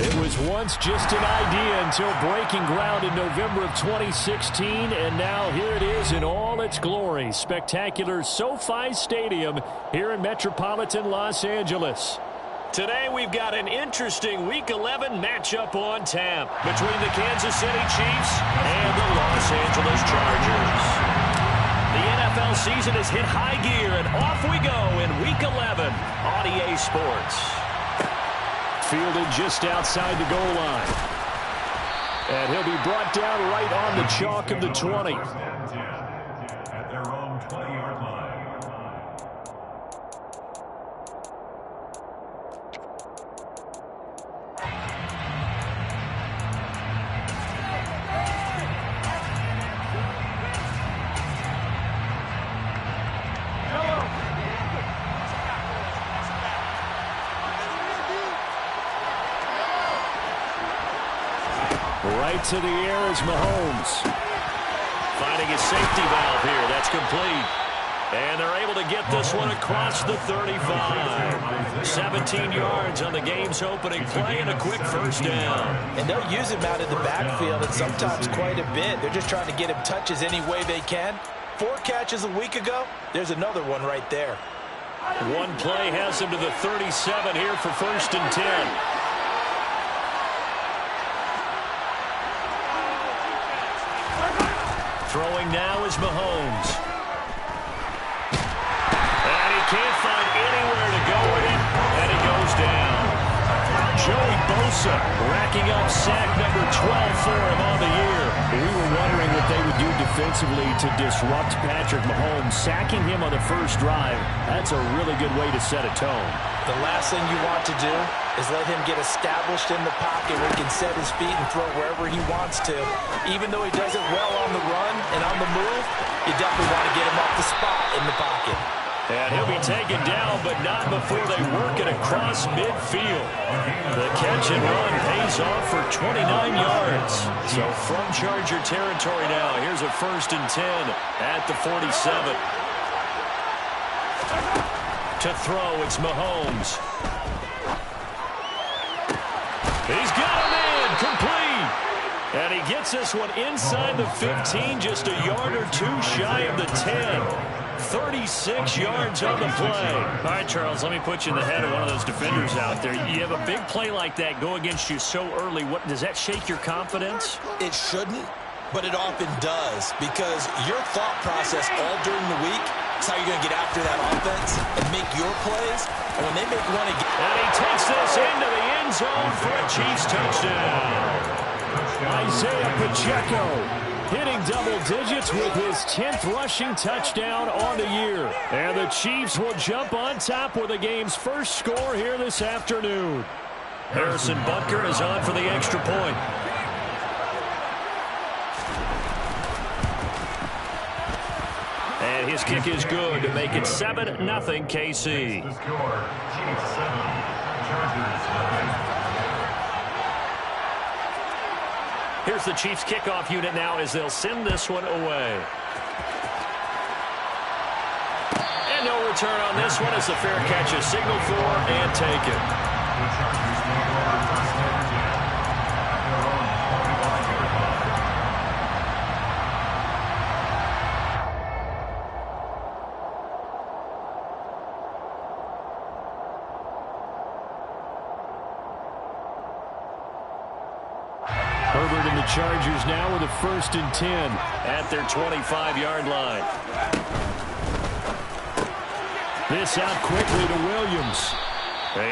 It was once just an idea until breaking ground in November of 2016, and now here it is in all its glory. Spectacular SoFi Stadium here in metropolitan Los Angeles. Today we've got an interesting Week 11 matchup on tap between the Kansas City Chiefs and the Los Angeles Chargers. The NFL season has hit high gear, and off we go in Week 11 on EA Sports. Fielded just outside the goal line. And he'll be brought down right on the chalk of the 20. At their own 20-yard line. Right to the air is Mahomes. Finding his safety valve here. That's complete. And they're able to get this one across the 35. 17 yards on the game's opening play and a quick first down. And they'll use him out in the backfield, and sometimes quite a bit. They're just trying to get him touches any way they can. 4 catches a week ago. There's another one right there. One play has him to the 37 here for first and 10. Throwing now is Mahomes. And he can't find anywhere to go with it, and he goes down. Joey Bosa racking up sack number 12 for him on the year. We were wondering what they would do defensively to disrupt Patrick Mahomes. Sacking him on the first drive, that's a really good way to set a tone. The last thing you want to do is let him get established in the pocket where he can set his feet and throw wherever he wants to. Even though he does it well on the run and on the move, you definitely want to get him off the spot in the pocket. And he'll be taken down, but not before they work it across midfield. The catch and run pays off for 29 yards. So from Charger territory now, here's a first and 10 at the 47. To throw, it's Mahomes. He's got him in, complete. And he gets this one inside the 15, just a yard or two shy of the 10. 36 yards on the play. All right, Charles, let me put you in the head of one of those defenders out there. You have a big play like that go against you so early. What does that shake your confidence? It shouldn't, but it often does, because your thought process all during the week is how you're going to get after that offense and make your plays. And when they make one again. And he takes this into the end zone for a Chiefs touchdown. Isaiah Pacheco hitting double digits with his 10th rushing touchdown on the year. And the Chiefs will jump on top with the game's first score here this afternoon. Harrison Butker is on for the extra point. And his kick is good to make it 7-0 KC. The score, Chiefs 7, Chargers 9. Here's the Chiefs kickoff unit now as they'll send this one away. And no return on this one as the fair catch is signaled for and taken. The Chargers take over first and 10 at their own 41-yard line. Herbert and the Chargers now with a first and 10 at their 25-yard line. This out quickly to Williams.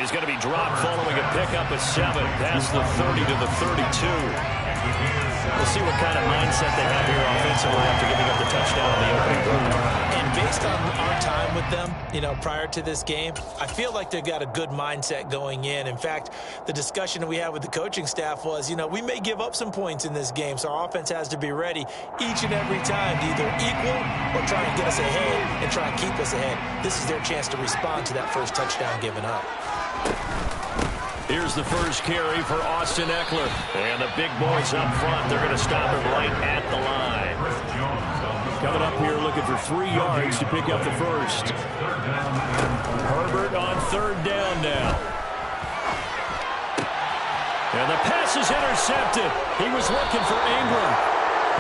He's going to be dropped following a pickup of 7 past the 30 to the 32. We'll see what kind of mindset they have here offensively after giving up the touchdown on the opening drive. And based on our time with them, prior to this game, I feel like they've got a good mindset going in. In fact, the discussion that we had with the coaching staff was, we may give up some points in this game, so our offense has to be ready each and every time to either equal or try and get us ahead and try and keep us ahead. This is their chance to respond to that first touchdown given up. Here's the first carry for Austin Eckler. And the big boys up front, they're going to stop him right at the line. Coming up here looking for 3 yards to pick up the first. Herbert on third down now. And the pass is intercepted. He was looking for Ingram.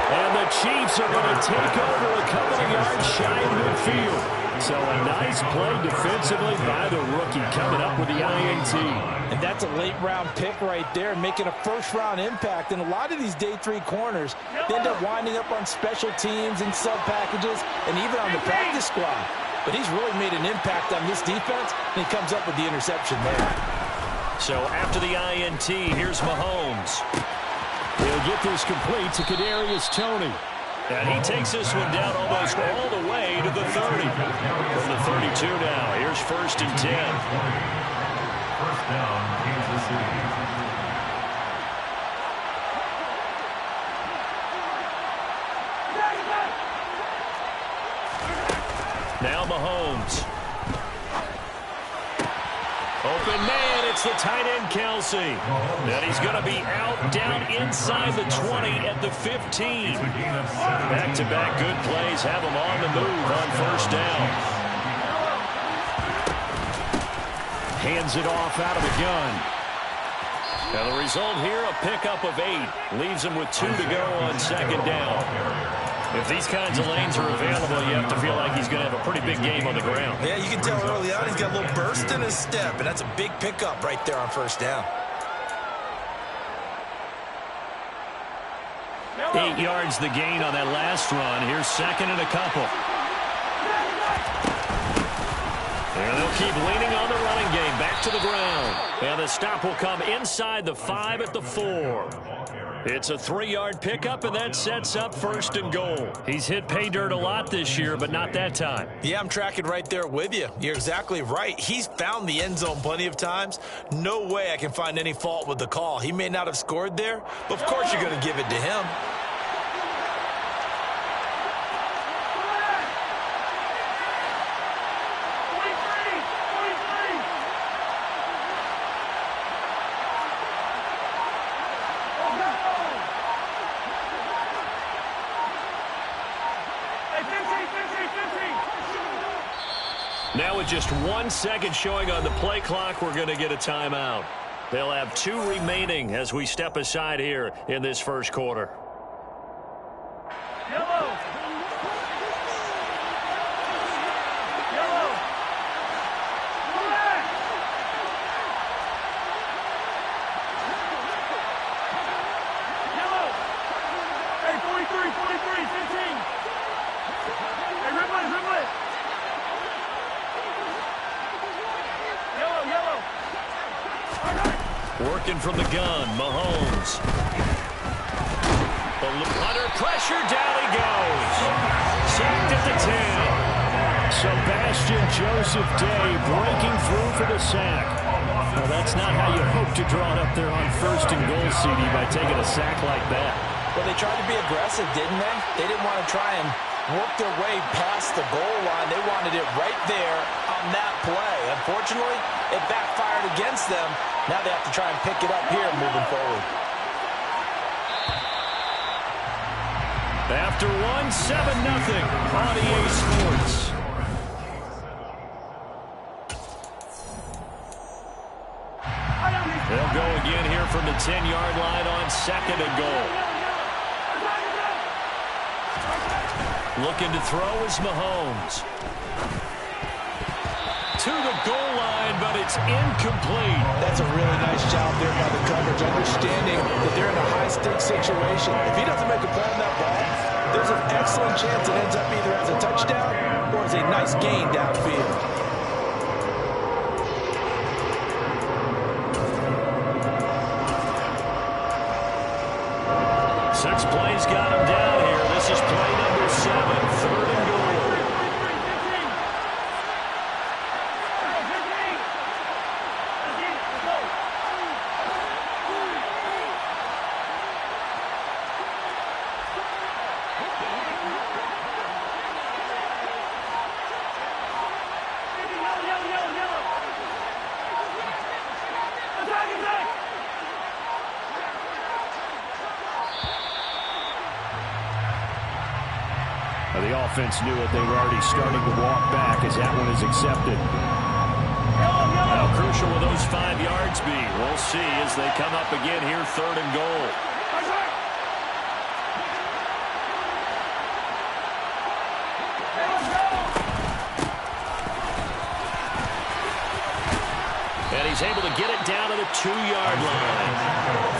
And the Chiefs are going to take over a couple of yards shy of midfield. So a nice play defensively by the rookie coming up with the INT. And that's a late-round pick right there, making a first-round impact. And a lot of these day 3 corners, they end up winding up on special teams and sub-packages and even on the practice squad. But he's really made an impact on this defense, and he comes up with the interception there. So after the INT, here's Mahomes. He'll get this complete to Kadarius Toney. And he takes this one down almost all the way to the 30. From the 32 now, here's 1st and 10. First down, Kansas City. Now Mahomes. Open man, it's the tight end, Kelsey. And he's going to be out down inside the 20 at the 15. Back-to-back good plays have him on the move on 1st down. Hands it off out of the gun. And the result here, a pickup of 8. Leaves him with 2 to go on 2nd down. If these kinds of lanes are available, you have to feel like he's going to have a pretty big game on the ground. Yeah, you can tell early on he's got a little burst in his step, and that's a big pickup right there on 1st down. 8 yards the gain on that last run. Here's 2nd and a couple. And they'll keep leaning on the running game. Back to the ground. And the stop will come inside the 5 at the 4. It's a 3-yard pickup, and that sets up 1st and goal. He's hit pay dirt a lot this year, but not that time. Yeah, I'm tracking right there with you. You're exactly right. He's found the end zone plenty of times. No way I can find any fault with the call. He may not have scored there, but of course you're going to give it to him. Now with just 1 second showing on the play clock, we're going to get a timeout. They'll have 2 remaining as we step aside here in this 1st quarter. Yellow. Yellow. Yellow. Hey, 43, 15. Hey, Ridley. Yellow. Working from the gun, Mahomes. Under pressure, down he goes. Sacked at the 10. Sebastian Joseph Day breaking through for the sack. Well, that's not how you hope to draw it up there on 1st and goal, CD, by taking a sack like that. Well, they tried to be aggressive, didn't they? They didn't want to try and work their way past the goal line. They wanted it right there on that play. Unfortunately, it backfired against them. Now they have to try and pick it up here moving forward. After 1, 7-0 on EA Sports. They'll go again here from the 10-yard line on 2nd and goal. Looking to throw is Mahomes. To the goal line, but it's incomplete. That's a really nice job there by the coverage, understanding that they're in a high-stakes situation. If he doesn't make a play on that ball, there's an excellent chance it ends up either as a touchdown or as a nice gain downfield. Six plays got him down here. This is play number 7, 3rd and goal. The offense knew it. They were already starting to walk back as that one is accepted. How crucial will those 5 yards be? Well, we'll see as they come up again here, 3rd and goal. And he's able to get it down to the 2-yard line.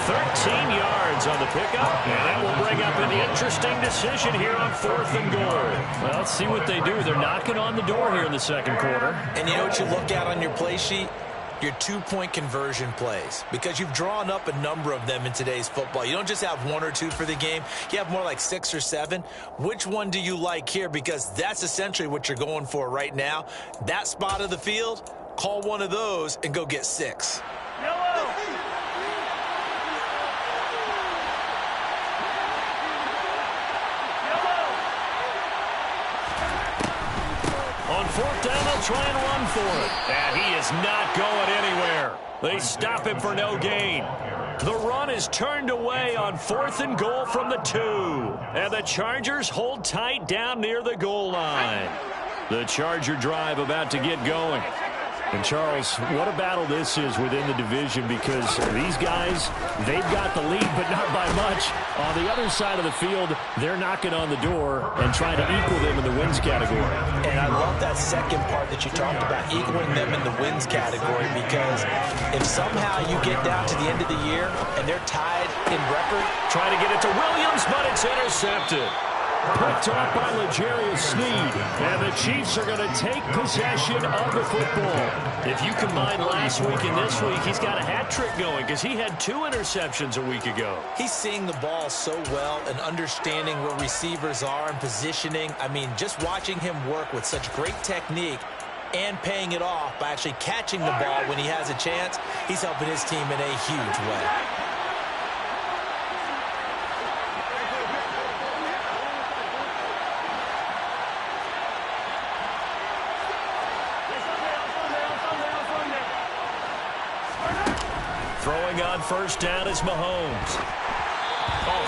13 yards on the pickup, and that will bring up an interesting decision here on 4th and goal. Well, let's see what they do. They're knocking on the door here in the second quarter. And you know what you look at on your play sheet? Your 2-point conversion plays, because you've drawn up a number of them in today's football. You don't just have 1 or 2 for the game. You have more like 6 or 7. Which one do you like here? Because that's essentially what you're going for right now. That spot of the field, call one of those and go get 6. Yellow. On 4th down, they'll try and run for it. And he is not going anywhere. They stop him for no gain. The run is turned away on 4th and goal from the 2. And the Chargers hold tight down near the goal line. The Charger drive about to get going. And, Charles, what a battle this is within the division, because these guys, they've got the lead, but not by much. On the other side of the field, they're knocking on the door and trying to equal them in the wins category. And I love that second part that you talked about, equaling them in the wins category, because if somehow you get down to the end of the year and they're tied in record. Trying to get it to Williams, but it's intercepted. Picked up by L'Jarius Sneed. And the Chiefs are going to take possession of the football. If you combine last week and this week, he's got a hat trick going because he had 2 interceptions a week ago. He's seeing the ball so well and understanding where receivers are and positioning. I mean, just watching him work with such great technique and paying it off by actually catching the ball when he has a chance, he's helping his team in a huge way. Throwing on 1st down is Mahomes.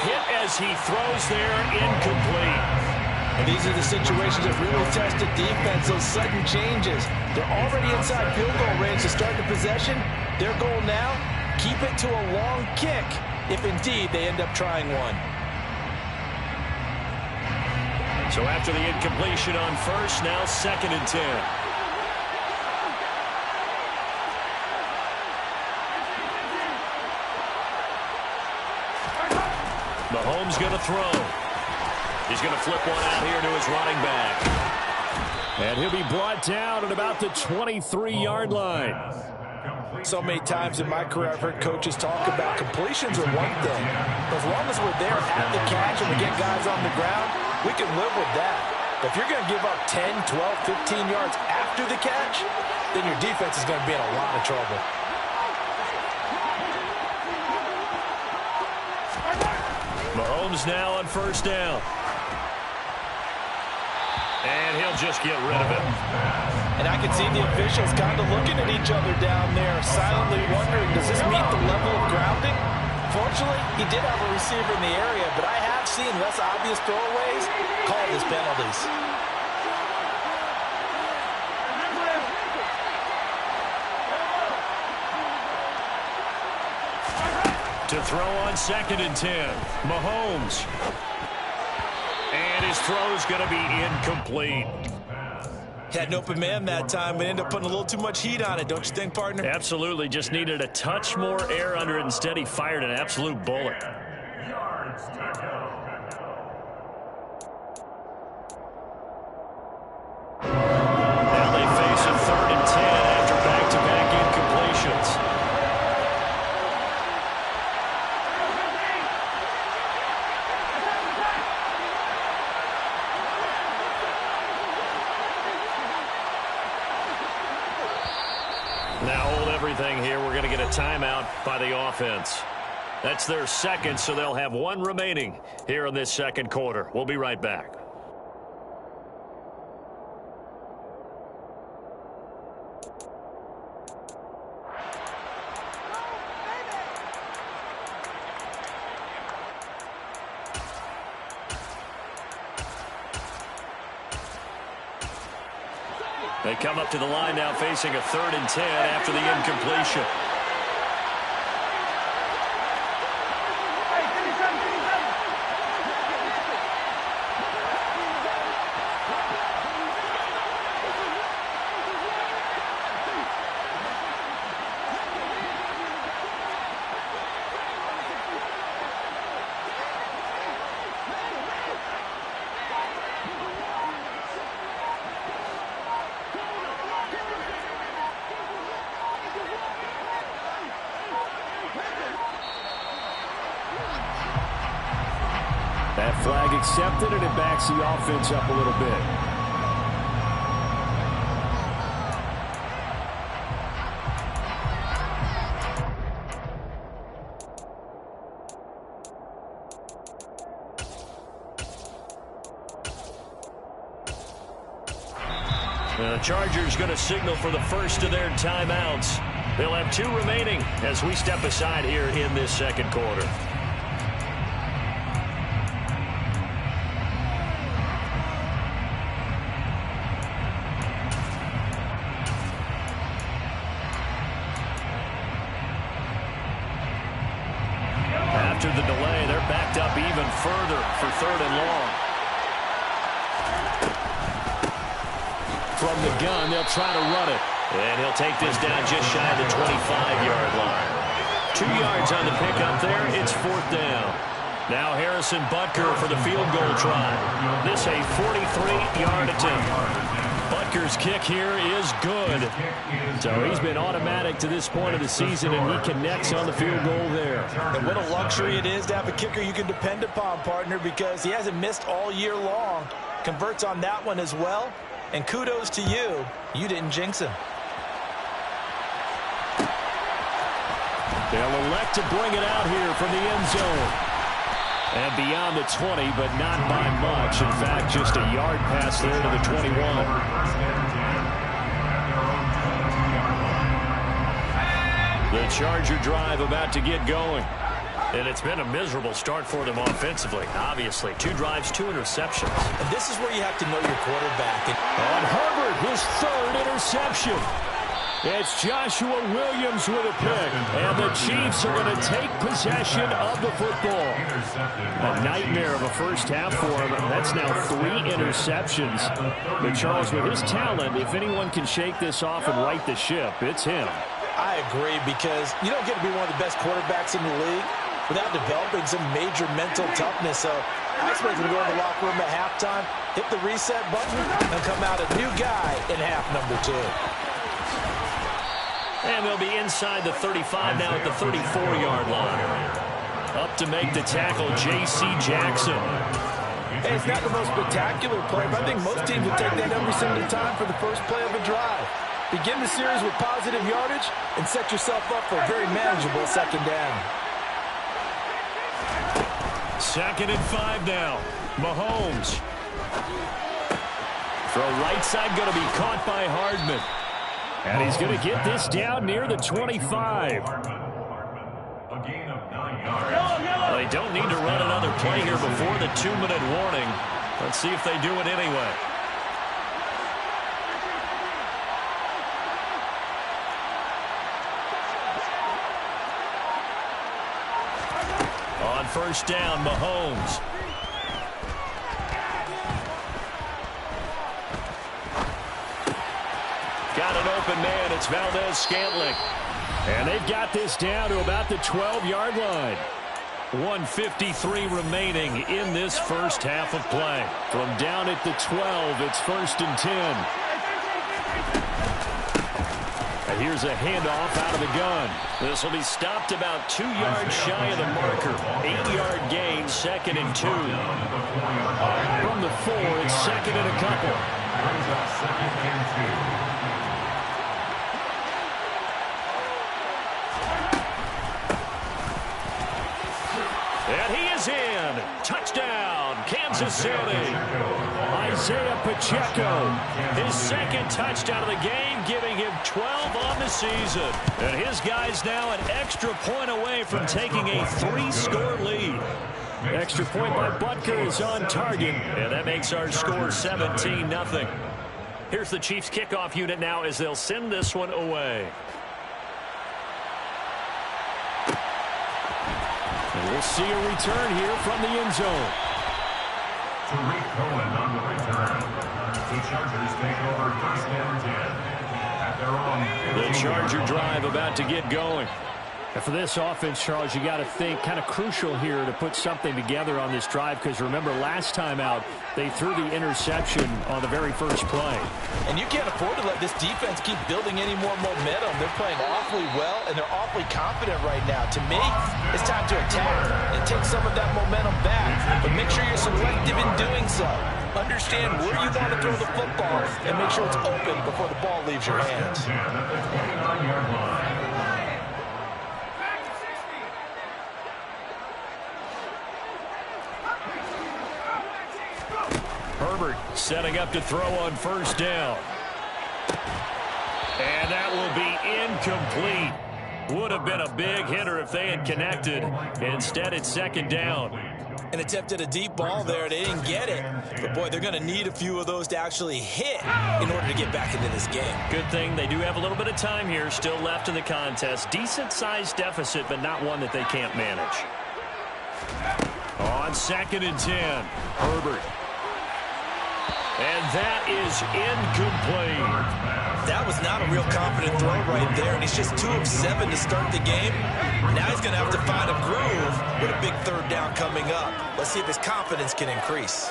Hit as he throws there, incomplete. And these are the situations that really test the defense, those sudden changes. They're already inside field goal range to start the possession. Their goal now, keep it to a long kick, if indeed they end up trying one. So after the incompletion on 1st, now 2nd and 10. Mahomes going to throw. He's going to flip one out here to his running back. And he'll be brought down at about the 23-yard line. So many times in my career I've heard coaches talk about completions are one thing. But as long as we're there at the catch and we get guys on the ground, we can live with that. But if you're going to give up 10, 12, 15 yards after the catch, then your defense is going to be in a lot of trouble. Mahomes now on 1st down. And he'll just get rid of it. And I can see the officials kind of looking at each other down there, silently wondering, does this meet the level of grounding? Fortunately, he did have a receiver in the area, but I have seen less obvious throwaways called as penalties. To throw on 2nd and 10. Mahomes. And his throw is going to be incomplete. Had an open man that time, but ended up putting a little too much heat on it, don't you think, partner? Absolutely. Just needed a touch more air under it. Instead, he fired an absolute bullet. Yards to go. Now they face a 3rd and 10 after back-to-back incompletions. Now hold everything here. We're going to get a timeout by the offense. That's their 2nd, so they'll have 1 remaining here in this 2nd quarter. We'll be right back. They come up to the line now facing a 3rd and 10 after the incompletion. That flag accepted, and it backs the offense up a little bit. The Chargers going to signal for the first of their timeouts. They'll have 2 remaining as we step aside here in this second quarter. After the delay, they're backed up even further for 3rd and long. From the gun, they'll try to run it. And he'll take this down just shy of the 25-yard line. 2 yards on the pickup there. It's 4th down. Now Harrison Butker for the field goal try. This a 43-yard attempt. Butker's kick here is good. So he's been automatic to this point of the season, and he connects on the field goal there. And what a luxury it is to have a kicker you can depend upon, partner, because he hasn't missed all year long. Converts on that one as well. And kudos to you. You didn't jinx him. They'll elect to bring it out here from the end zone. And beyond the 20, but not by much. In fact, just a yard pass there to the 21. The Charger drive about to get going. And it's been a miserable start for them offensively, obviously. 2 drives, 2 interceptions. And this is where you have to know your quarterback. On Herbert, his 3rd interception. It's Joshua Williams with a pick. And the Chiefs are going to take possession of the football. A nightmare of a first half for him. That's now 3 interceptions. But Charles, with his talent, if anyone can shake this off and right the ship, it's him. I agree, because you don't get to be one of the best quarterbacks in the league without developing some major mental toughness. So I expect him to go in the locker room at halftime, hit the reset button, and come out a new guy in half number 2. And they'll be inside the 35 now at the 34-yard line. Up to make the tackle, J.C. Jackson. Hey, it's not the most spectacular play, but I think most teams will take that every single time for the first play of a drive. Begin the series with positive yardage and set yourself up for a very manageable 2nd down. 2nd and 5 now. Mahomes. Throw right side going to be caught by Hardman. And he's going to get this down near the 25. Well, they don't need to run another play here before the 2-minute warning. Let's see if they do it anyway. On 1st down, Mahomes. Got an open man. It's Valdez-Scantling. And they've got this down to about the 12-yard line. 1:53 remaining in this first half of play. From down at the 12, it's 1st and 10. And here's a handoff out of the gun. This will be stopped about 2 yards shy of the marker. 8-yard gain, 2nd and 2. From the 4, it's 2nd and a couple. And he is in. Touchdown, Kansas City. Isaiah Pacheco, his 2nd touchdown of the game, giving him 12 on the season. And his guy's now an extra point away from taking a 3-score lead. Extra point by Butker is on target, and that makes our score 17-0. Here's the Chiefs kickoff unit now as they'll send this one away. And we'll see a return here from the end zone. Tariq Cohen on the return. The Chargers take over 1st and 10 at their own. The Charger drive about to get going. And for this offense, Charles, you got to think kind of crucial here to put something together on this drive, because remember last time out they threw the interception on the very first play. And you can't afford to let this defense keep building any more momentum. They're playing awfully well, and they're awfully confident right now. To me, it's time to attack and take some of that momentum back, but make sure you're selective in doing so. Understand where you want to throw the football and make sure it's open before the ball leaves your hands. Herbert setting up to throw on first down. And that will be incomplete. Would have been a big hitter if they had connected. Instead, it's second down. And attempted a deep ball there. They didn't get it. But, boy, they're going to need a few of those to actually hit in order to get back into this game. Good thing they do have a little bit of time here still left in the contest. Decent-sized deficit, but not one that they can't manage. On 2nd and 10, Herbert. And that is incomplete. That was not a real confident throw right there, and he's just 2 of 7 to start the game. Now he's going to have to find a groove with a big third down coming up. Let's see if his confidence can increase.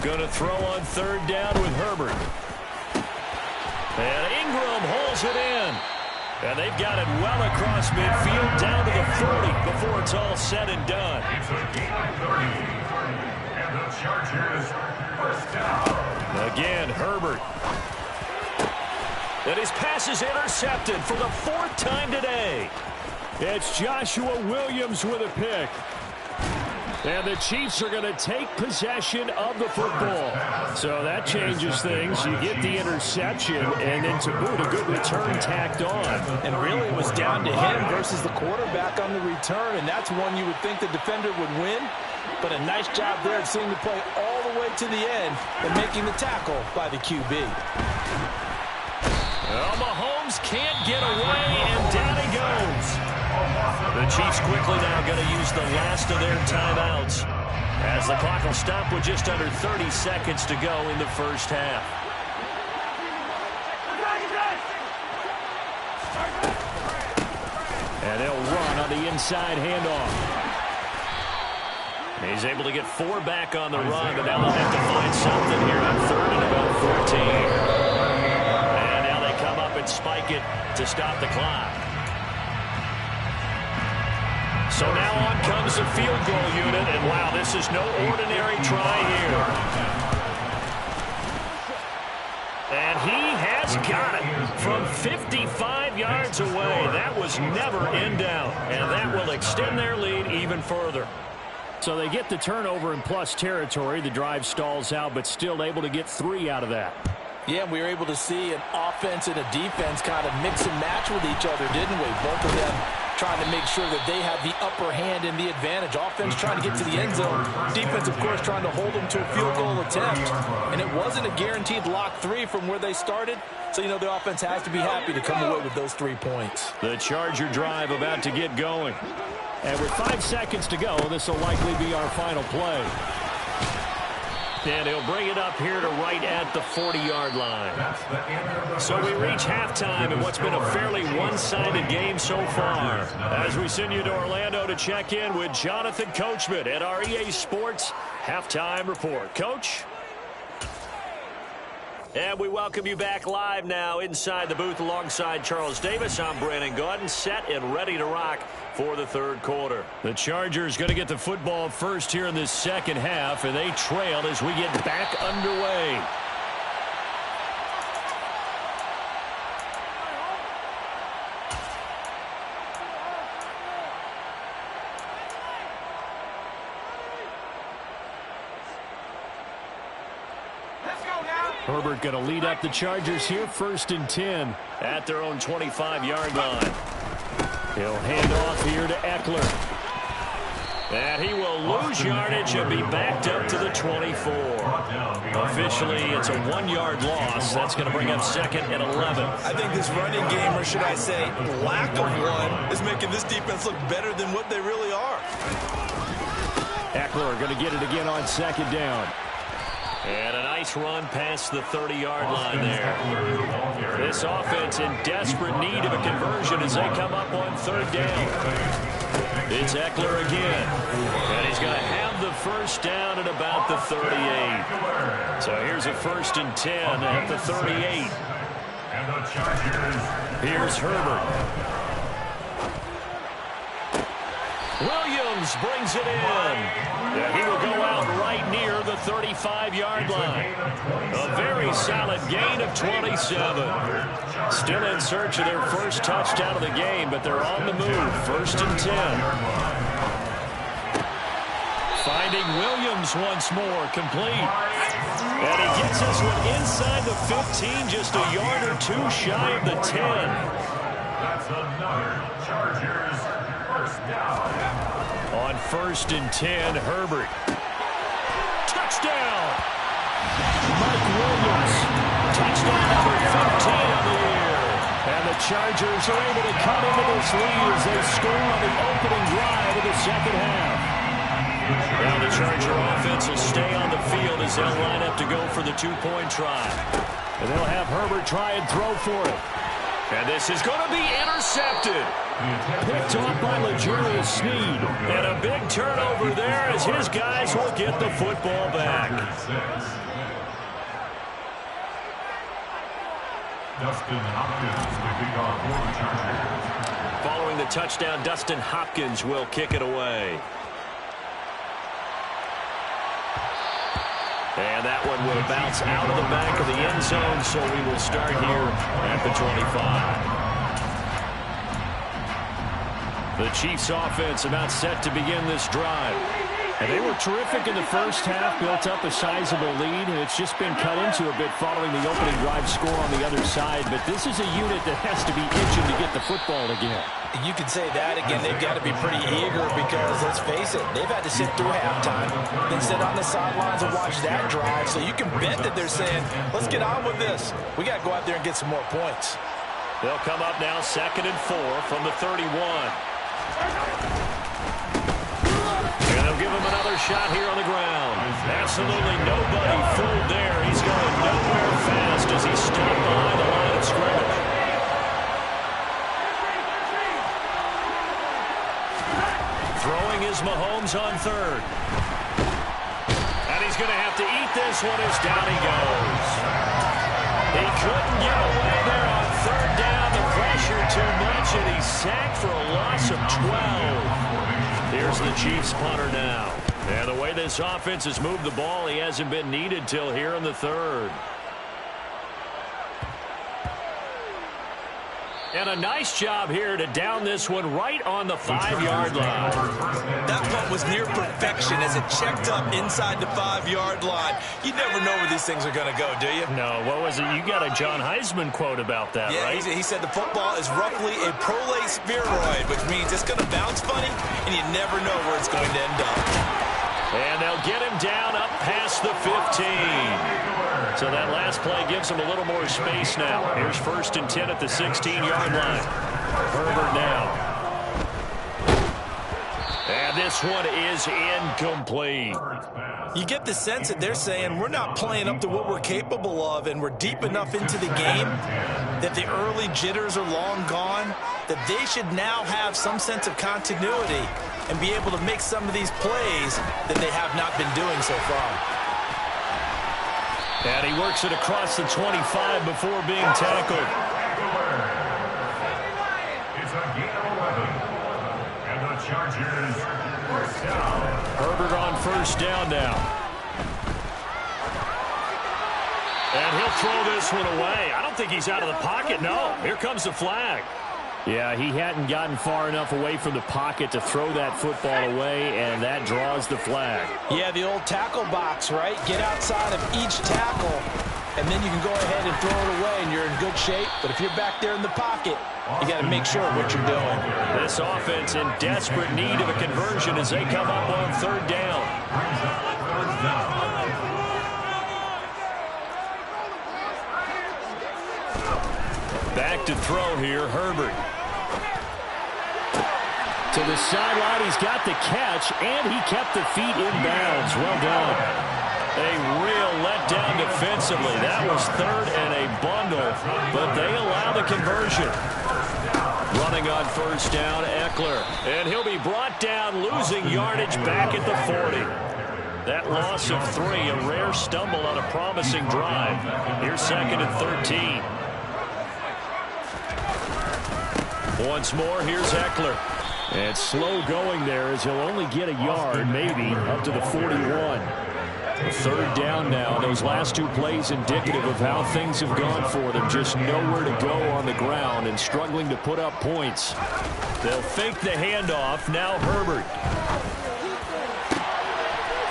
Going to throw on third down with Herbert. And Ingram holds it in. And they've got it well across midfield down to the 40 before it's all said and done. It's a gain of 30. And the Chargers first down. Again, Herbert. And his pass is intercepted for the 4th time today. It's Joshua Williams with a pick. And the Chiefs are going to take possession of the football. So that changes things. You get the interception, and then to boot, a good return tacked on. And really it was down to him versus the quarterback on the return, and that's one you would think the defender would win. But a nice job there of seeing the play all the way to the end and making the tackle by the QB. Well, Mahomes can't get away, and down he goes. The Chiefs quickly now going to use the last of their timeouts as the clock will stop with just under 30 seconds to go in the first half. And they'll run on the inside handoff. He's able to get 4 back on the run, but now they'll have to find something here on 3rd and about 14. And now they come up and spike it to stop the clock. So now on comes the field goal unit, and wow, this is no ordinary try here. And he has got it from 55 yards away. That was never in doubt, and that will extend their lead even further. So they get the turnover in plus territory. The drive stalls out, but still able to get 3 out of that. Yeah, we were able to see an offense and a defense kind of mix and match with each other, didn't we? Both of them trying to make sure that they have the upper hand and the advantage. Offense trying to get to the end zone. Defense, of course, trying to hold them to a field goal attempt. And it wasn't a guaranteed lock 3 from where they started. So, you know, the offense has to be happy to come away with those 3 points. The Charger drive about to get going. And with 5 seconds to go, this will likely be our final play. And he'll bring it up here to right at the 40-yard line. So we reach halftime in what's been a fairly one-sided game so far. As we send you to Orlando to check in with Jonathan Coachman at our EA Sports Halftime Report. Coach? And we welcome you back live now inside the booth alongside Charles Davis. I'm Brandon Gaudin, set and ready to rock for the 3rd quarter. The Chargers going to get the football first here in this second half, and they trail as we get back underway. Herbert going to lead up the Chargers here, 1st and 10 at their own 25-yard line. He'll hand off here to Eckler. And he will lose yardage and be backed up to the 24. Officially, it's a 1-yard loss. That's going to bring up 2nd and 11. I think this running game, or should I say lack of one, is making this defense look better than what they really are. Eckler going to get it again on second down. And a nice run past the 30-yard line there. This offense in desperate need of a conversion as they come up on third down. It's Eckler again. And he's going to have the first down at about the 38. So here's a 1st and 10 at the 38. Here's Herbert. Williams brings it in. Yeah, he will go out right near the 35-yard line. A very solid gain of 27. Still in search of their first touchdown of the game, but they're on the move. 1st and 10. Finding Williams once more, complete. And he gets this one inside the 15, just a yard or two shy of the 10. That's another Chargers first down. On 1st and 10, Herbert. Touchdown! Mike Williams. Touchdown number 15 on the year. And the Chargers are able to cut into this lead as they score on the opening drive of the second half. Now the Charger offense will stay on the field as they'll line up to go for the two-point try. And they'll have Herbert try and throw for it. And this is going to be intercepted. Picked off by L'Jarius Sneed. And a big turnover there as his guys will get the football back. Dustin Hopkins will be on for the Chargers. Following the touchdown, Dustin Hopkins will kick it away. And that one will bounce out of the back of the end zone, so we will start here at the 25. The Chiefs offense about set to begin this drive. And they were terrific in the first half, built up a sizable lead, and it's just been cut into a bit following the opening drive score on the other side. But this is a unit that has to be itching to get the football again. You could say that again. They've got to be pretty eager because, let's face it, they've had to sit through halftime, then sit on the sidelines and watch that drive. So you can bet that they're saying, let's get on with this. We got to go out there and get some more points. They'll come up now 2nd and 4 from the 31. And they'll give him another shot here on the ground. Absolutely nobody fooled there. He's going nowhere fast as he stopped behind the line of scrimmage. Throwing is Mahomes on 3rd. And he's going to have to eat this one as down he goes. He couldn't get away there on 3rd down. The pressure too much, and he's sacked for a loss of 12. Here's the Chiefs punter now. And the way this offense has moved the ball, he hasn't been needed till here in the 3rd. And a nice job here to down this one right on the 5-yard line. That punt was near perfection as it checked up inside the 5-yard line. You never know where these things are going to go, do you? No, what was it? You got a John Heisman quote about that, right? Yeah, he said the football is roughly a prolate spheroid, which means it's going to bounce funny, and you never know where it's going to end up. And they'll get him down up past the 15. So that last play gives them a little more space now. Here's 1st and 10 at the 16-yard line. Herbert now. And this one is incomplete. You get the sense that they're saying we're not playing up to what we're capable of, and we're deep enough into the game that the early jitters are long gone, that they should now have some sense of continuity and be able to make some of these plays that they have not been doing so far. And he works it across the 25 before being tackled. It's a gain of 11. And the Chargers first down. Herbert on 1st down now. And he'll throw this one away. I don't think he's out of the pocket. No, here comes the flag. Yeah, he hadn't gotten far enough away from the pocket to throw that football away, and that draws the flag. Yeah, the old tackle box, right? Get outside of each tackle, and then you can go ahead and throw it away, and you're in good shape. But if you're back there in the pocket, you got to make sure what you're doing. This offense in desperate need of a conversion as they come up on 3rd down. Back to throw here, Herbert. To the sideline, he's got the catch, and he kept the feet in bounds. Well done. A real letdown defensively. That was third and a bundle, but they allow the conversion. Running on first down, Eckler. And he'll be brought down, losing yardage back at the 40. That loss of 3, a rare stumble on a promising drive. Here's second and 13. Once more, here's Eckler. And slow going there as he'll only get a yard, maybe, up to the 41. Third down now. Those last 2 plays indicative of how things have gone for them. Just nowhere to go on the ground and struggling to put up points. They'll fake the handoff. Now Herbert.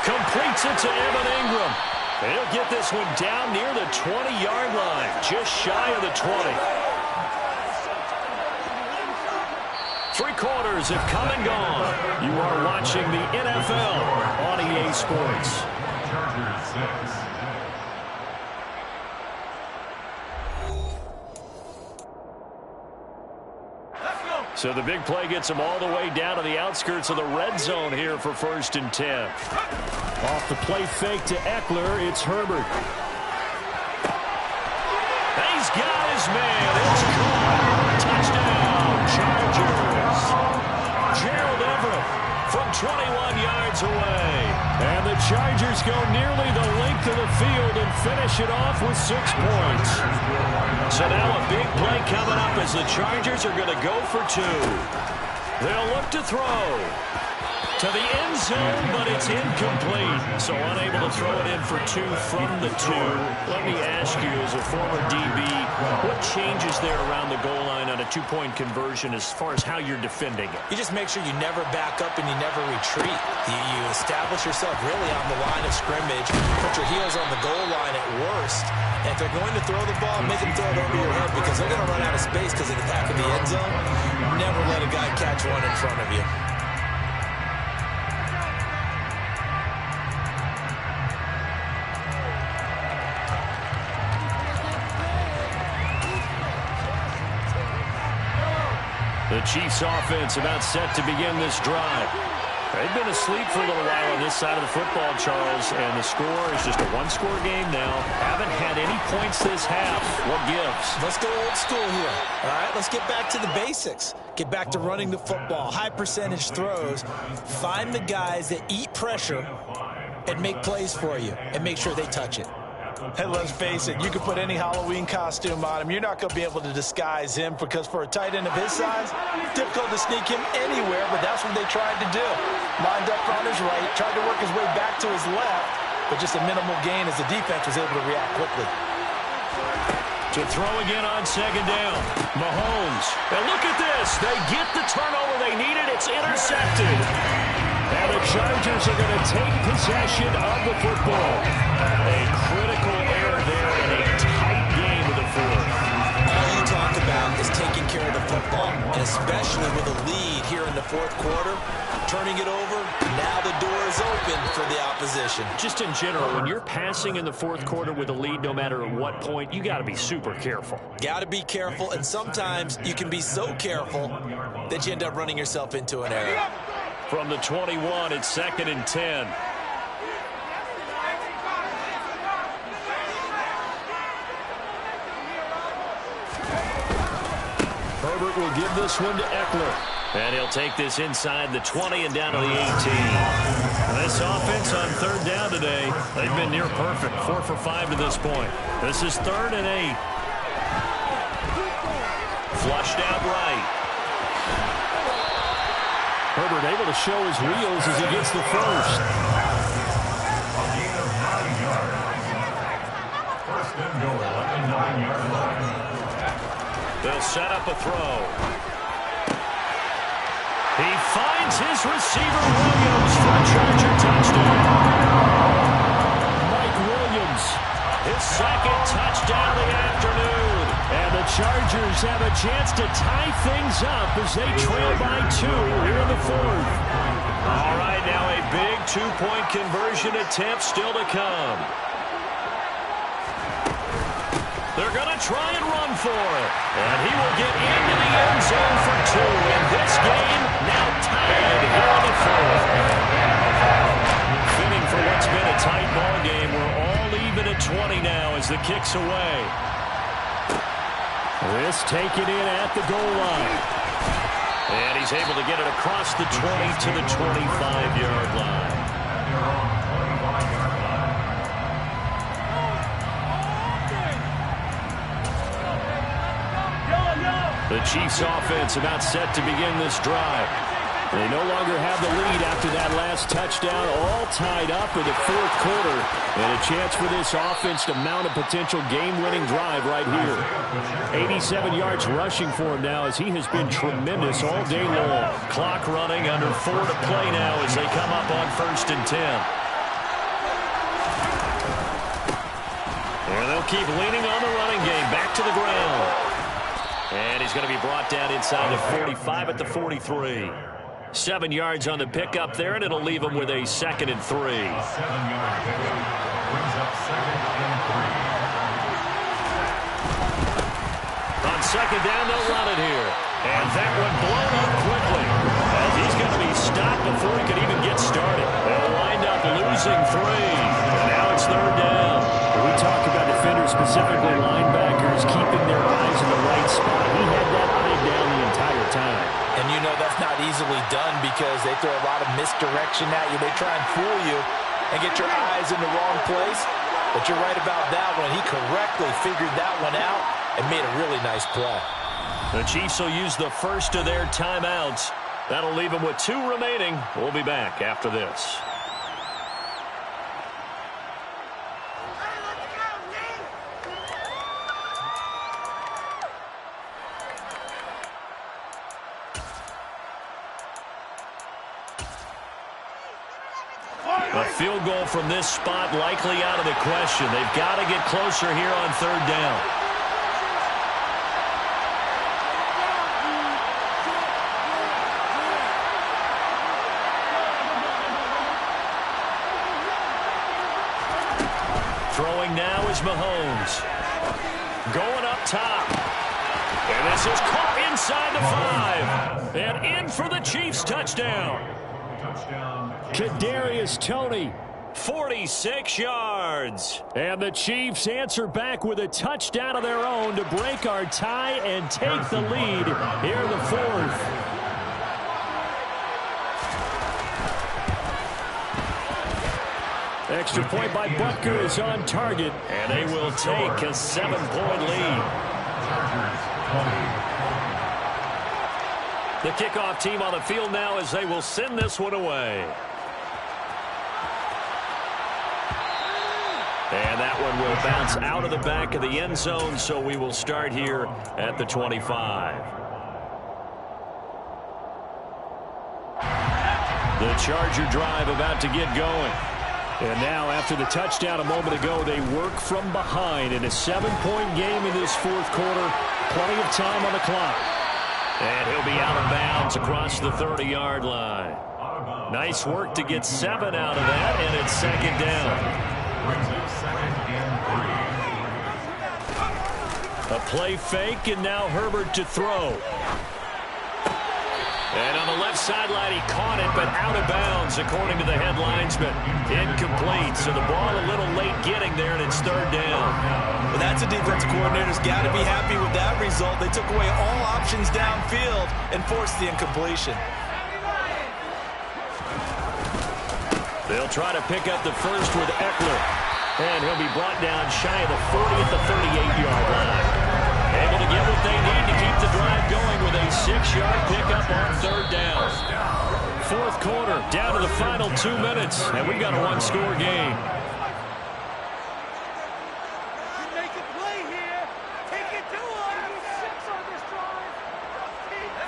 Completes it to Evan Ingram. He'll get this one down near the 20-yard line. Just shy of the 20. 3 quarters have come and gone. You are watching the NFL on EA Sports. Chargers 6. So the big play gets them all the way down to the outskirts of the red zone here for first and 10. Off the play fake to Eckler, it's Herbert. He's got his man. It's caught. Touchdown, Chargers. Gerald Everett from 21 yards away. And the Chargers go nearly the length of the field and finish it off with 6 points. So now a big play coming up as the Chargers are going to go for 2. They'll look to throw to the end zone, but it's incomplete. So unable to throw it in for 2 from the 2. Let me ask you, as a former DB, what changes there around the goal line on a 2-point conversion as far as how you're defending it? You just make sure you never back up and you never retreat. You establish yourself really on the line of scrimmage, put your heels on the goal line at worst. And if they're going to throw the ball, make them throw it over your head because they're going to run out of space because of the back of the end zone. Never let a guy catch one in front of you. The Chiefs offense about set to begin this drive. They've been asleep for a little while on this side of the football, Charles, and the score is just a 1-score game now. Haven't had any points this half. What gives? Let's go old school here. All right, let's get back to the basics. Get back to running the football, high percentage throws. Find the guys that eat pressure and make plays for you and make sure they touch it. Hey, let's face it, you can put any Halloween costume on him. You're not going to be able to disguise him because for a tight end of his size, difficult to sneak him anywhere, but that's what they tried to do. Lined up on his right, tried to work his way back to his left, but just a minimal gain as the defense was able to react quickly. To throw again on second down. Mahomes. And look at this. They get the turnover they needed. It's intercepted. And the Chargers are going to take possession of the football. A critical error there in a tight game of the fourth. All you talk about is taking care of the football, and especially with a lead here in the fourth quarter, turning it over, now the door is open for the opposition. Just in general, when you're passing in the fourth quarter with a lead, no matter at what point, you got to be super careful. Got to be careful, and sometimes you can be so careful that you end up running yourself into an error. From the 21, it's second and 10. Herbert will give this one to Eckler. And he'll take this inside the 20 and down to the 18. This offense on third down today, they've been near perfect. 4 for 5 to this point. This is 3rd and 8. Flushed out right. Herbert able to show his wheels as he gets the first. A gain of 9 yards. First and goal at the 9-yard line. They'll set up a throw. He finds his receiver, Williams, for a Charger touchdown. Mike Williams, his second touchdown of the afternoon. And the Chargers have a chance to tie things up as they trail by 2 here in the fourth. All right, now a big 2-point conversion attempt still to come. They're going to try and run for it. And he will get into the end zone for 2. And this game now tied tied here in the fourth. Fitting for what's been a tight ball game. We're all even at 20 now as the kick's away. This taken in at the goal line. And he's able to get it across the 20 to the 25-yard line. The Chiefs offense about set to begin this drive. They no longer have the lead after that last touchdown, all tied up in the fourth quarter. And a chance for this offense to mount a potential game-winning drive right here. 87 yards rushing for him now as he has been tremendous all day long. Clock running, under 4 to play now as they come up on 1st and 10. And they'll keep leaning on the running game. Back to the ground. And he's going to be brought down inside the 45 at the 43. 7 yards on the pickup there, and it'll leave him with a 2nd and 3. 7-yard pickup brings up 2nd and 3. On 2nd down, they'll run it here. And that one blown up quickly. As he's going to be stopped before he can even get started. They'll wind up losing 3. And now it's 3rd down. We talk about defenders, specifically linebackers, keeping their eyes in the right spot. He had that eye down the entire time. And you know that's not easily done because they throw a lot of misdirection at you. They try and fool you and get your eyes in the wrong place. But you're right about that one. He correctly figured that one out and made a really nice play. The Chiefs will use the first of their timeouts. That'll leave them with 2 remaining. We'll be back after this. A field goal from this spot likely out of the question. They've got to get closer here on 3rd down. Throwing now is Mahomes. Going up top. And this is caught inside the 5. And in for the Chiefs touchdown. Kadarius Toney, 46 yards. And the Chiefs answer back with a touchdown of their own to break our tie and take the lead here in the 4th. Extra point by Butker is on target, and they will take a 7-point lead. The kickoff team on the field now as they will send this one away. And that one will bounce out of the back of the end zone, so we will start here at the 25. The Charger drive about to get going. And now, after the touchdown a moment ago, they work from behind in a 7-point game in this fourth quarter. Plenty of time on the clock. And he'll be out of bounds across the 30-yard line. Nice work to get 7 out of that, and it's 2nd down. A play fake, and now Herbert to throw. And on the left sideline, he caught it, but out of bounds, according to the head linesman. Incomplete, so the ball a little late getting there, and it's 3rd down. Well, that's a defensive coordinator's got to be happy with that result. They took away all options downfield and forced the incompletion. They'll try to pick up the first with Eckler. And he'll be brought down shy of the 40 at the 38-yard line. Able to get what they need to keep the drive going with a 6-yard pickup on 3rd down. Fourth quarter, down to the final 2 minutes, and we've got a 1-score game.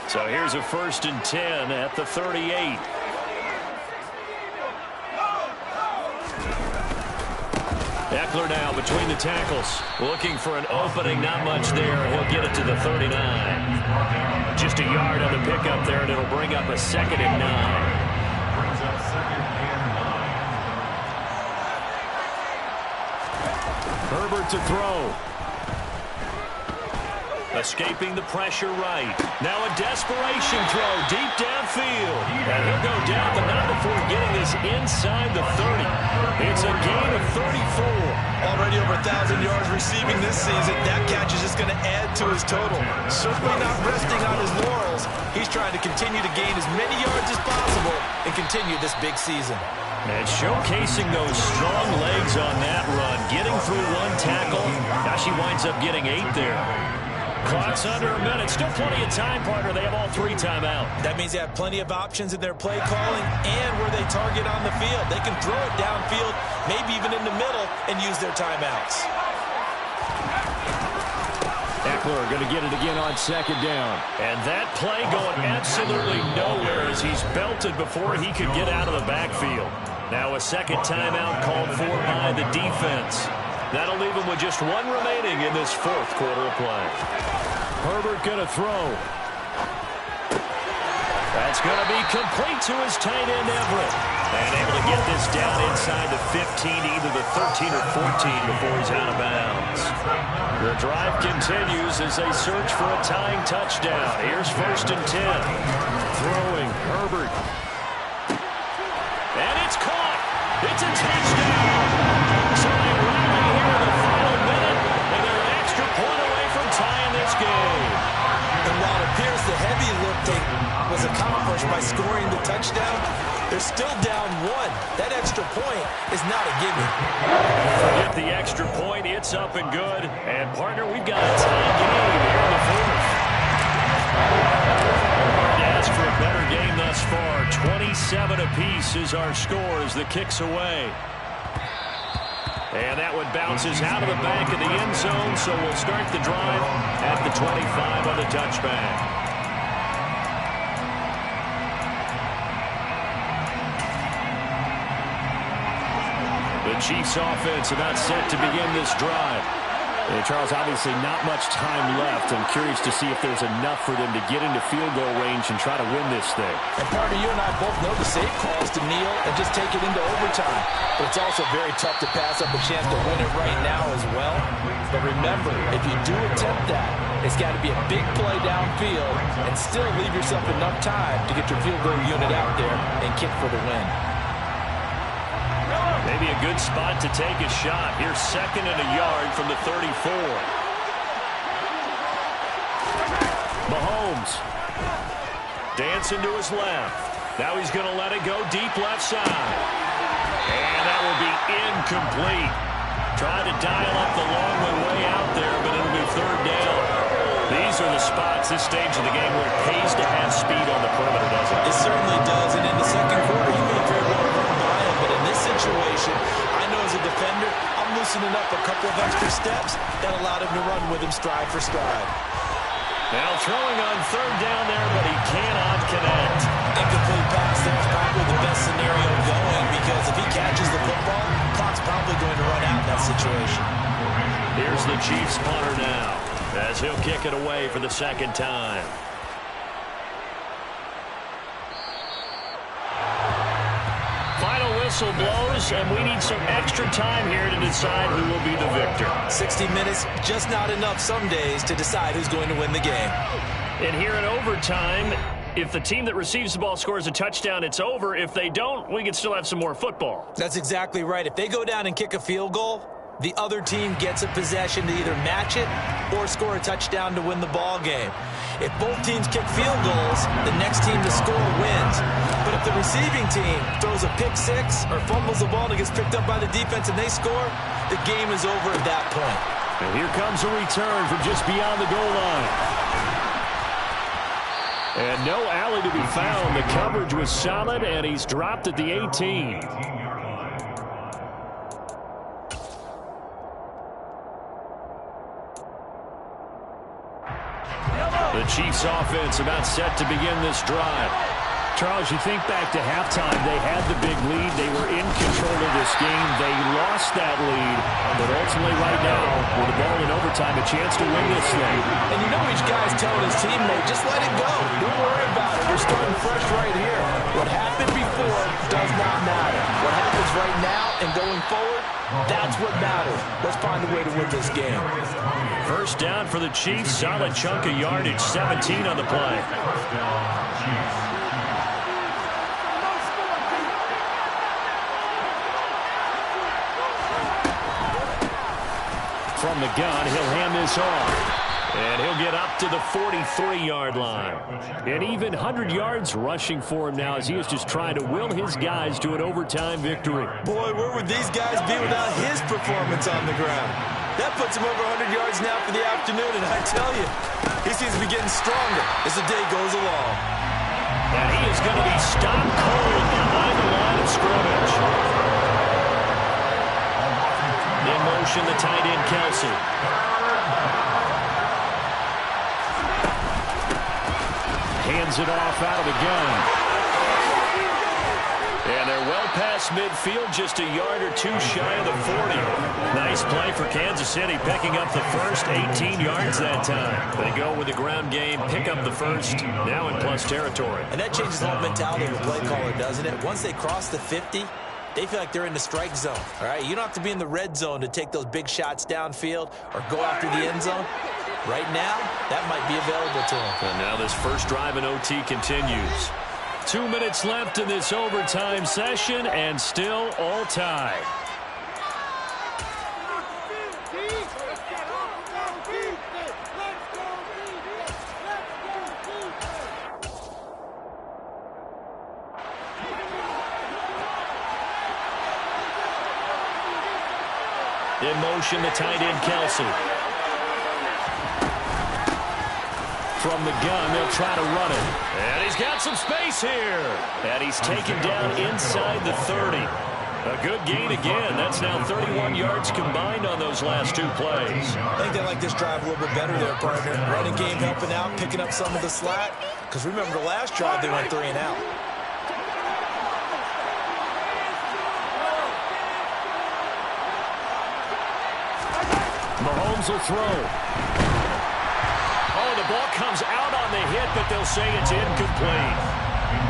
So here's a 1st and 10 at the 38. Eckler now between the tackles. Looking for an opening, not much there. He'll get it to the 39. Just a yard on the pickup there, and it'll bring up a 2nd and 9. Brings up 2nd and 9. Herbert to throw. Escaping the pressure right. Now a desperation throw deep downfield. And he'll go down, but not before getting this inside the 30. It's a gain of 34. Already over 1,000 yards receiving this season. That catch is just going to add to his total. Certainly not resting on his laurels. He's trying to continue to gain as many yards as possible and continue this big season. And showcasing those strong legs on that run. Getting through one tackle. Now she winds up getting 8 there. Clock's under a minute. Still plenty of time, partner. They have all 3 timeouts. That means they have plenty of options in their play calling and where they target on the field. They can throw it downfield, maybe even in the middle, and use their timeouts. Eckler going to get it again on 2nd down. And that play going absolutely nowhere as he's belted before he could get out of the backfield. Now a 2nd timeout called for by the defense. That'll leave him with just 1 remaining in this 4th quarter of play. Herbert going to throw. That's going to be complete to his tight end, Everett. And able to get this down inside the 15, either the 13 or 14 before he's out of bounds. The drive continues as they search for a tying touchdown. Here's 1st and 10. Throwing, Herbert. And it's caught. It's a touchdown. So they rally here in the final minute, and they're an extra point away from tying this game. And while it appears the heavy lifting was accomplished by scoring the touchdown, they're still down 1. That extra point is not a gimme. Forget the extra point. It's up and good. And, partner, we've got a tie game here in the 4th. Hard to ask for a better game thus far. 27 apiece is our score as the kick's away. And that one bounces out of the back of the end zone, so we'll start the drive at the 25 on the touchback. The Chiefs offense about set to begin this drive. And Charles, obviously not much time left. I'm curious to see if there's enough for them to get into field goal range and try to win this thing. And partner, you and I both know the safe call is to kneel and just take it into overtime. But it's also very tough to pass up a chance to win it right now as well. But remember, if you do attempt that, it's got to be a big play downfield and still leave yourself enough time to get your field goal unit out there and kick for the win. Maybe a good spot to take a shot. Here's 2nd and a yard from the 34. Mahomes. Dancing to his left. Now he's going to let it go deep left side. And that will be incomplete. Tried to dial up the long way out there, but it'll be 3rd down. These are the spots, this stage of the game, where it pays to have speed on the perimeter, doesn't it? It certainly does. And in the 2nd quarter, you may very well run by him. But in this situation, I know as a defender, I'm loosening up a couple of extra steps that allowed him to run with him stride for stride. Now throwing on 3rd down there, but he cannot connect. Incomplete pass. That's probably the best scenario going because if he catches the football, clock's probably going to run out in that situation. Here's the Chiefs punter now as he'll kick it away for the 2nd time. Final whistle blows, and we need some extra time here to decide who will be the victor. 60 minutes, just not enough some days to decide who's going to win the game. And here in overtime, if the team that receives the ball scores a touchdown, it's over. If they don't, we can still have some more football. That's exactly right. If they go down and kick a field goal, the other team gets a possession to either match it or score a touchdown to win the ball game. If both teams kick field goals, the next team to score wins. But if the receiving team throws a pick six or fumbles the ball and it gets picked up by the defense and they score, the game is over at that point. And here comes a return from just beyond the goal line. And no alley to be found. The coverage was solid, and he's dropped at the 18. The Chiefs offense about set to begin this drive. Charles, you think back to halftime, they had the big lead. They were in control of this game. They lost that lead, but ultimately right now, with the ball in overtime, a chance to win this thing. And you know each guy's telling his teammate, just let it go. Don't worry about it. We're starting fresh right here. What happened before does not matter. What happens right now and going forward, that's what matters. Let's find a way to win this game. First down for the Chiefs. Solid chunk of yardage. 17 on the play. First down, Chiefs. From the gun, he'll hand this off. And he'll get up to the 43-yard line. An even 100 yards rushing for him now as he is just trying to will his guys to an overtime victory. Boy, where would these guys be without his performance on the ground? That puts him over 100 yards now for the afternoon, and I tell you, he seems to be getting stronger as the day goes along. And he is going to be stopped cold behind the line of scrimmage. In motion, the tight end, Kelsey. Hands it off out of the gun. And they're well past midfield, just a yard or two shy of the 40. Nice play for Kansas City, picking up the first 18 yards that time. They go with the ground game, pick up the first, now in plus territory. And that changes the whole mentality of a play caller, doesn't it? Once they cross the 50, they feel like they're in the strike zone. All right, you don't have to be in the red zone to take those big shots downfield or go after the end zone. Right now, that might be available to him. And now this first drive in OT continues. 2 minutes left in this overtime session, and still all tied. In motion, the tight end, Kelsey. From the gun, they'll try to run it. And he's got some space here. And he's taken down inside the 30. A good gain again. That's now 31 yards combined on those last two plays. I think they like this drive a little bit better there, partner. Running game helping out, picking up some of the slack. Because remember, the last drive, they went 3 and out. Mahomes will throw. Oh, the ball comes out on the hit, but they'll say it's incomplete.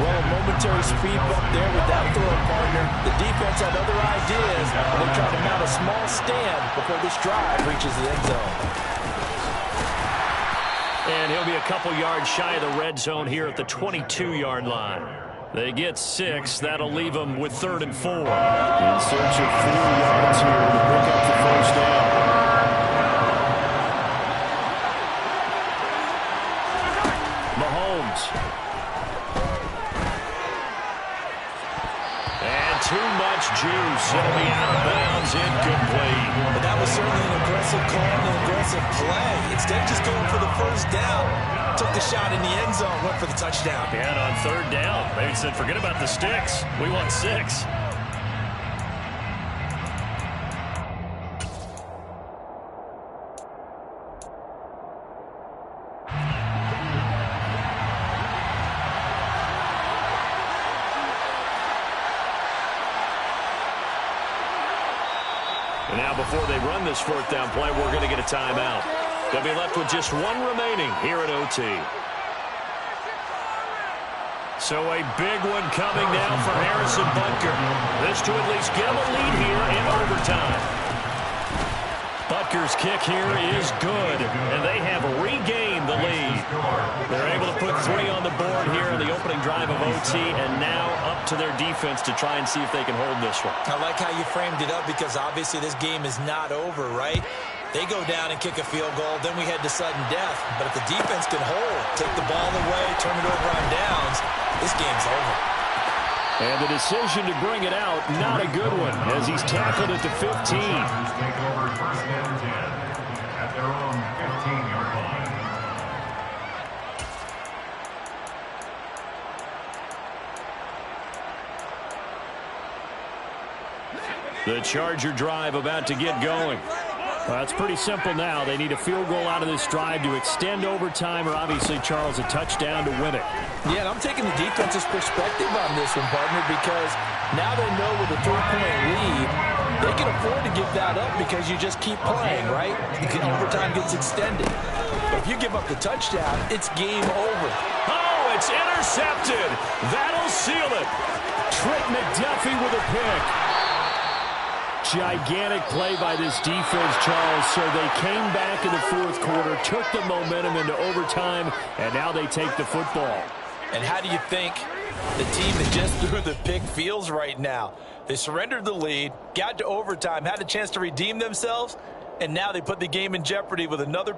Well, a momentary speed bump there with that throw, partner. The defense had other ideas, and they tried to mount a small stand before this drive reaches the end zone. And he'll be a couple yards shy of the red zone here at the 22-yard line. They get 6. That'll leave them with 3rd and 4. In search of 4 yards here to pick up the first down. Mahomes. And too much juice. It'll be out of bounds, incomplete. But that was certainly an aggressive call and an aggressive play. Instead of just going for the first down, took the shot in the end zone, went for the touchdown. And on 3rd down, they said, forget about the sticks. We want 6. And now before they run this 4th down play, we're going to get a timeout. They'll be left with just 1 remaining here at OT. So a big one coming now for Harrison Butker. This to at least give them a lead here in overtime. Butker's kick here is good, and they have regained the lead. They're able to put 3 on the board here in the opening drive of OT, and now up to their defense to try and see if they can hold this one. I like how you framed it up because obviously this game is not over, right? They go down and kick a field goal, then we head to sudden death. But if the defense can hold, take the ball away, turn it over on downs, this game's over. And the decision to bring it out, not a good one, as he's tackled it to 15. Take over 1st and 10 at their own 15-yard line. The Charger drive about to get going. Well, it's pretty simple now. They need a field goal out of this drive to extend overtime, or obviously, Charles, a touchdown to win it. Yeah, and I'm taking the defense's perspective on this one, partner, because now they know with a 3-point lead, they can afford to give that up because you just keep playing, right? Overtime gets extended. But if you give up the touchdown, it's game over. Oh, it's intercepted. That'll seal it. Trent McDuffie with a pick. Gigantic play by this defense, Charles. So they came back in the fourth quarter, took the momentum into overtime, and now they take the football. And how do you think the team that just threw the pick feels right now? They surrendered the lead, got to overtime, had a chance to redeem themselves, and now they put the game in jeopardy with another